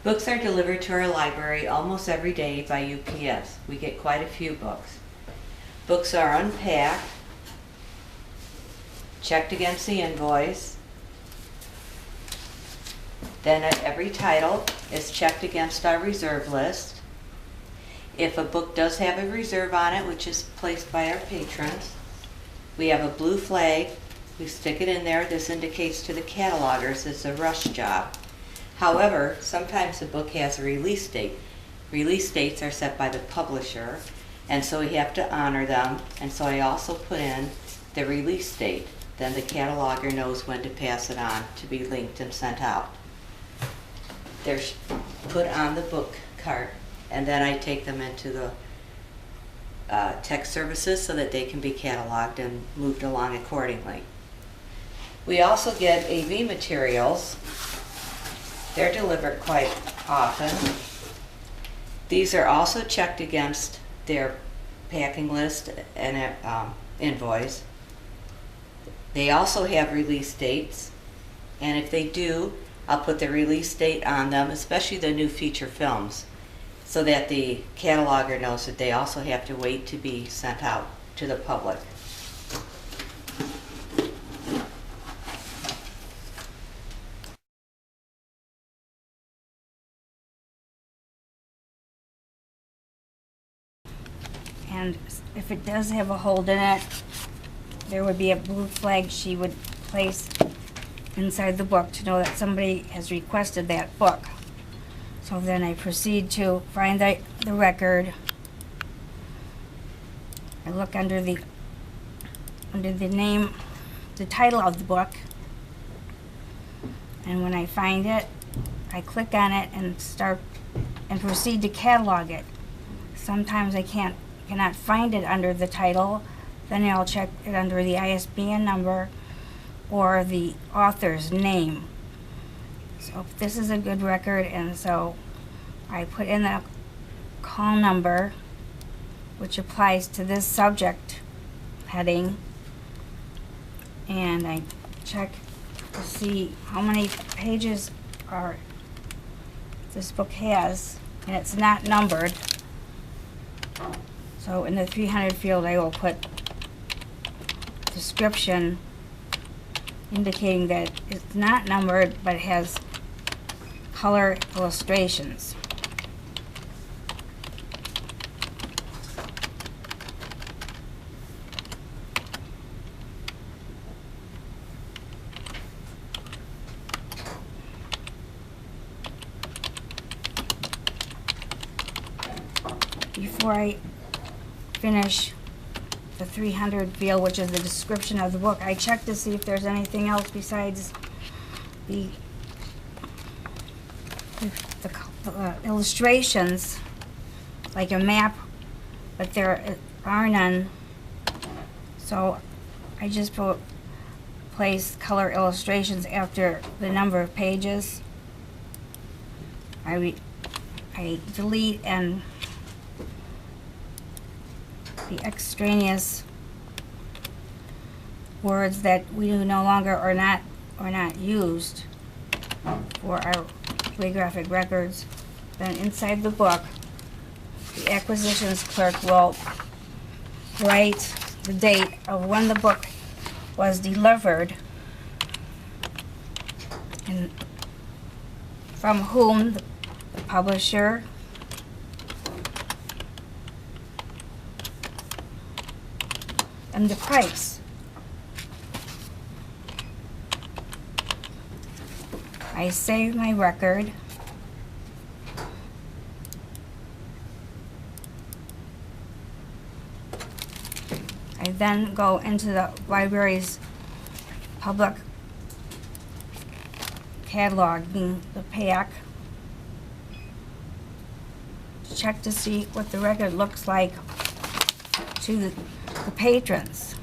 Books are delivered to our library almost every day by UPS. We get quite a few books. Books are unpacked, checked against the invoice. Then every title is checked against our reserve list. If a book does have a reserve on it, which is placed by our patrons, we have a blue flag. We stick it in there. This indicates to the catalogers it's a rush job. However, sometimes the book has a release date. Release dates are set by the publisher, and so we have to honor them. And so I also put in the release date. Then the cataloger knows when to pass it on to be linked and sent out. They're put on the book cart, and then I take them into the tech services so that they can be cataloged and moved along accordingly. We also get AV materials. They're delivered quite often. These are also checked against their packing list and invoice. They also have release dates, and if they do, I'll put the release date on them, especially the new feature films, so that the cataloger knows that they also have to wait to be sent out to the public. And if it does have a hold in it, there would be a blue flag she would place inside the book to know that somebody has requested that book. So then I proceed to find the record. I look under the name, the title of the book, and when I find it, I click on it and proceed to catalog it. Sometimes I cannot find it under the title. Then I'll check it under the ISBN number or the author's name. So this is a good record, and so I put in the call number, which applies to this subject heading, and I check to see how many pages this book has, and it's not numbered. So in the 300 field, I will put description indicating that it's not numbered, but it has color illustrations. Before I finish the 300 field, which is the description of the book, I check to see if there's anything else besides the illustrations, like a map, but there are none. So I just place color illustrations after the number of pages. I delete and the extraneous words that we no longer are not used for our bibliographic records. Then inside the book, the acquisitions clerk will write the date of when the book was delivered and from whom, the publisher, and the price. I save my record. I then go into the library's public catalog, being the pack, check to see what the record looks like to the patrons.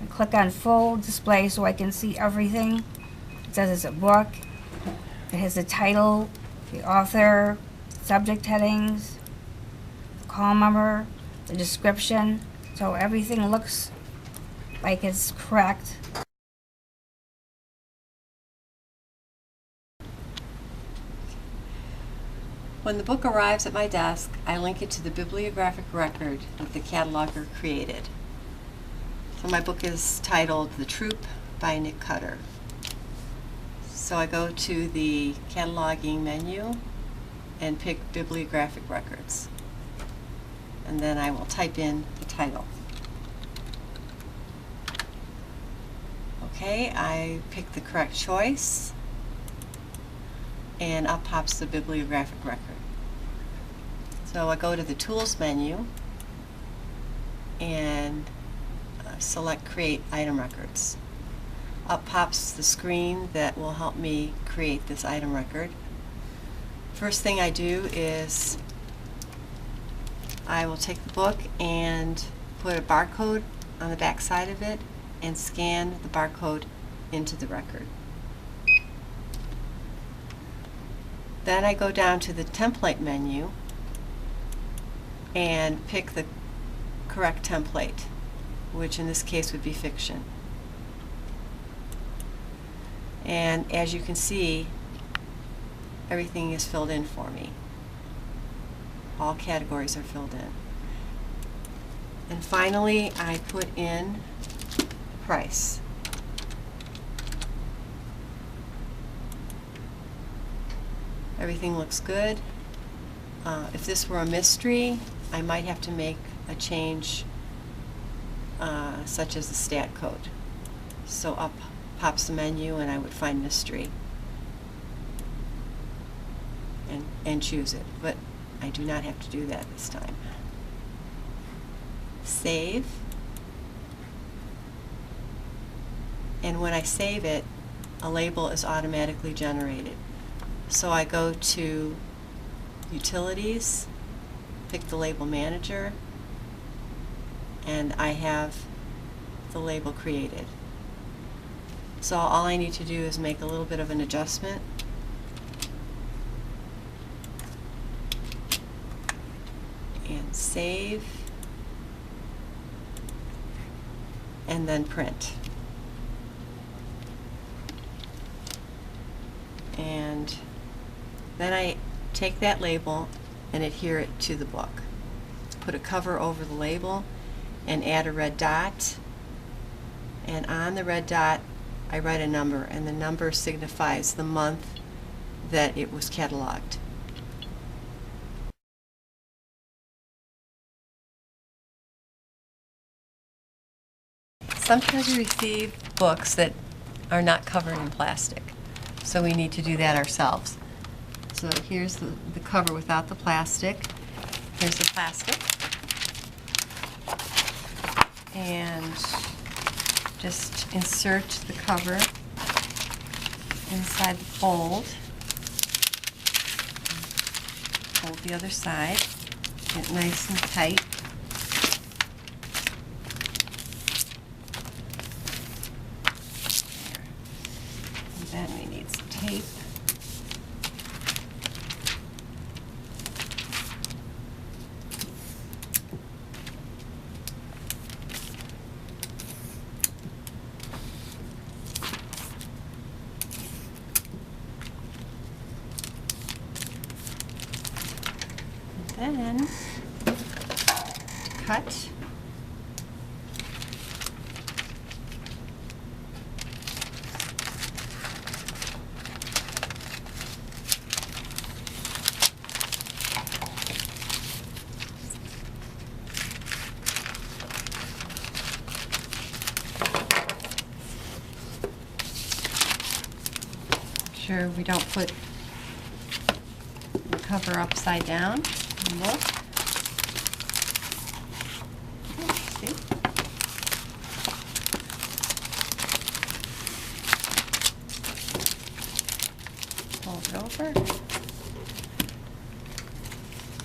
I click on full display so I can see everything. It says it's a book. It has the title, the author, subject headings, the call number, the description. So everything looks like it's correct. When the book arrives at my desk, I link it to the bibliographic record that the cataloger created. So my book is titled The Troop by Nick Cutter. So I go to the cataloging menu and pick Bibliographic Records. And then I will type in the title. Okay, I pick the correct choice, and up pops the bibliographic record. So I go to the Tools menu and select Create Item Records. Up pops the screen that will help me create this item record. First thing I do is I will take the book and put a barcode on the back side of it and scan the barcode into the record. Then I go down to the template menu and pick the correct template, which in this case would be fiction. And as you can see, everything is filled in for me. All categories are filled in. And finally, I put in the price. Everything looks good. If this were a mystery, I might have to make a change such as the stat code. So up pops the menu and I would find mystery and choose it. But I do not have to do that this time. Save. And when I save it, a label is automatically generated. So I go to Utilities, pick the Label Manager, and I have the label created. So all I need to do is make a little bit of an adjustment. And save. And then print. And then I take that label and adhere it to the book. Put a cover over the label and add a red dot. And on the red dot, I write a number, and the number signifies the month that it was cataloged. Sometimes we receive books that are not covered in plastic, so we need to do that ourselves. So here's the cover without the plastic. Here's the plastic. And just insert the cover inside the fold. Fold the other side. Get it nice and tight. There. And then we need some tape. Then cut. Sure we don't put the cover upside down. Look. See? Fold it over.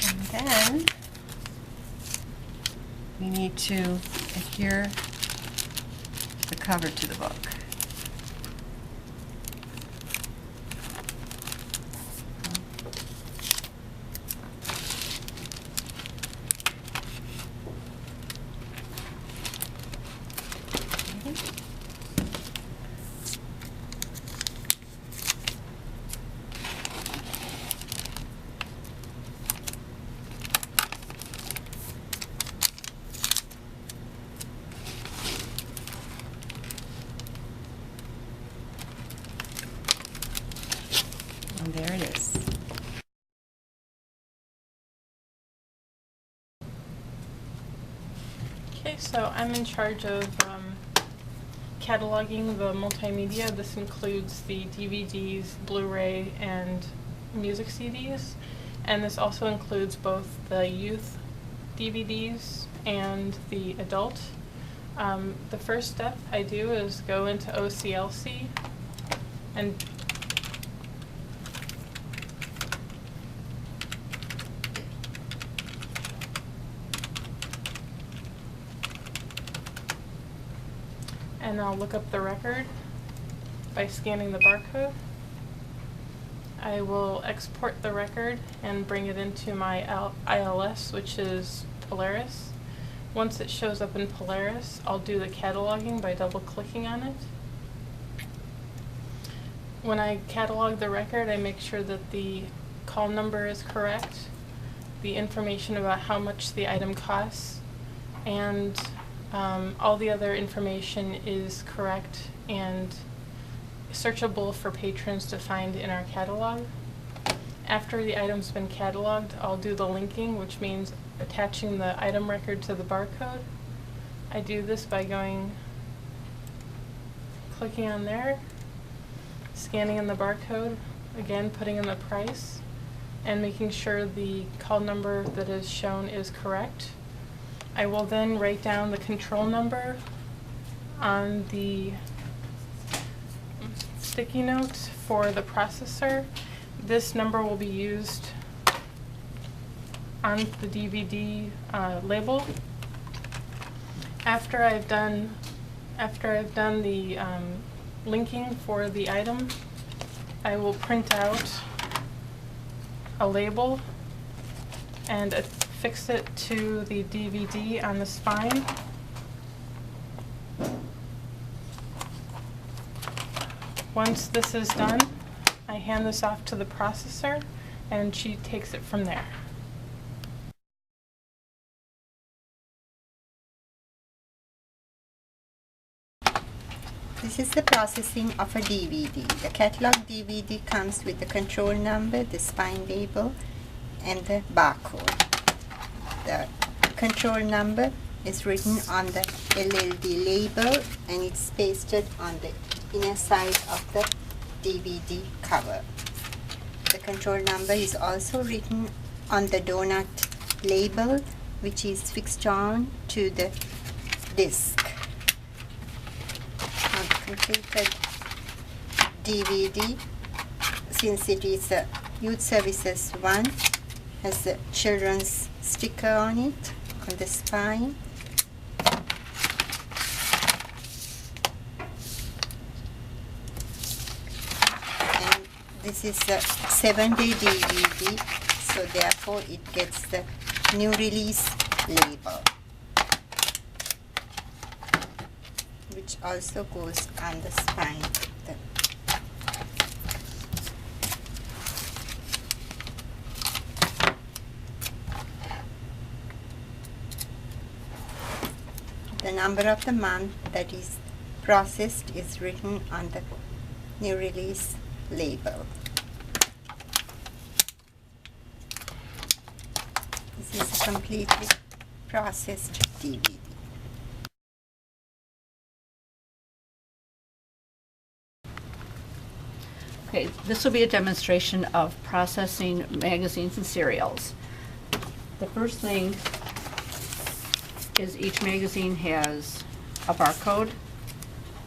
And then we need to adhere the cover to the book. Okay, so I'm in charge of cataloging the multimedia. This includes the DVDs, Blu-ray, and music CDs. And this also includes both the youth DVDs and the adult. The first step I do is go into OCLC and I'll look up the record by scanning the barcode. I will export the record and bring it into my ILS, which is Polaris. Once it shows up in Polaris, I'll do the cataloging by double-clicking on it. When I catalog the record, I make sure that the call number is correct, the information about how much the item costs, and all the other information is correct and searchable for patrons to find in our catalog. After the item's been cataloged, I'll do the linking, which means attaching the item record to the barcode. I do this by clicking on there, scanning in the barcode, again putting in the price, and making sure the call number that is shown is correct. I will then write down the control number on the sticky note for the processor. This number will be used on the DVD label. After I've done the linking for the item, I will print out a label and affix it to the DVD on the spine. Once this is done, I hand this off to the processor and she takes it from there. This is the processing of a DVD. The catalog DVD comes with the control number, the spine label, and the barcode. The control number is written on the LLD label and it's pasted on the inner side of the DVD cover. The control number is also written on the donut label, which is fixed on to the disc. Now the completed DVD, since it is a Youth Services 1, has the children's sticker on it, on the spine. And this is a 7-day DVD, so therefore it gets the new release label, which also goes on the spine. The number of the month that is processed is written on the new release label. This is a completely processed DVD. Okay, this will be a demonstration of processing magazines and serials. The first thing is each magazine has a barcode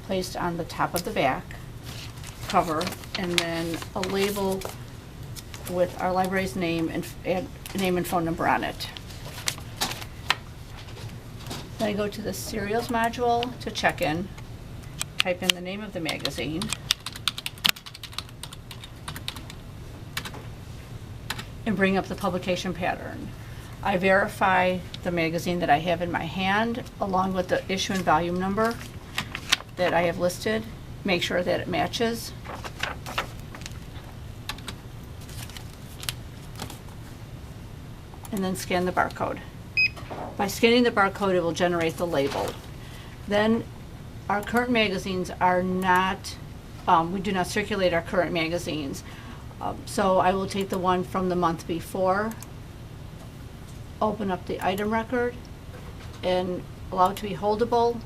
placed on the top of the back cover, and then a label with our library's name and phone number on it. Then I go to the serials module to check in, type in the name of the magazine, and bring up the publication pattern. I verify the magazine that I have in my hand along with the issue and volume number that I have listed, make sure that it matches. And then scan the barcode. By scanning the barcode, it will generate the label. Then our current magazines are not, we do not circulate our current magazines. So I will take the one from the month before, open up the item record, and allowed to be holdable,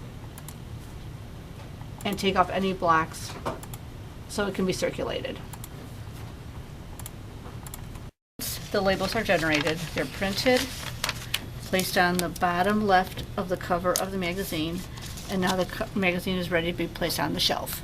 and take off any blocks so it can be circulated. The labels are generated, they're printed, placed on the bottom left of the cover of the magazine, and now the magazine is ready to be placed on the shelf.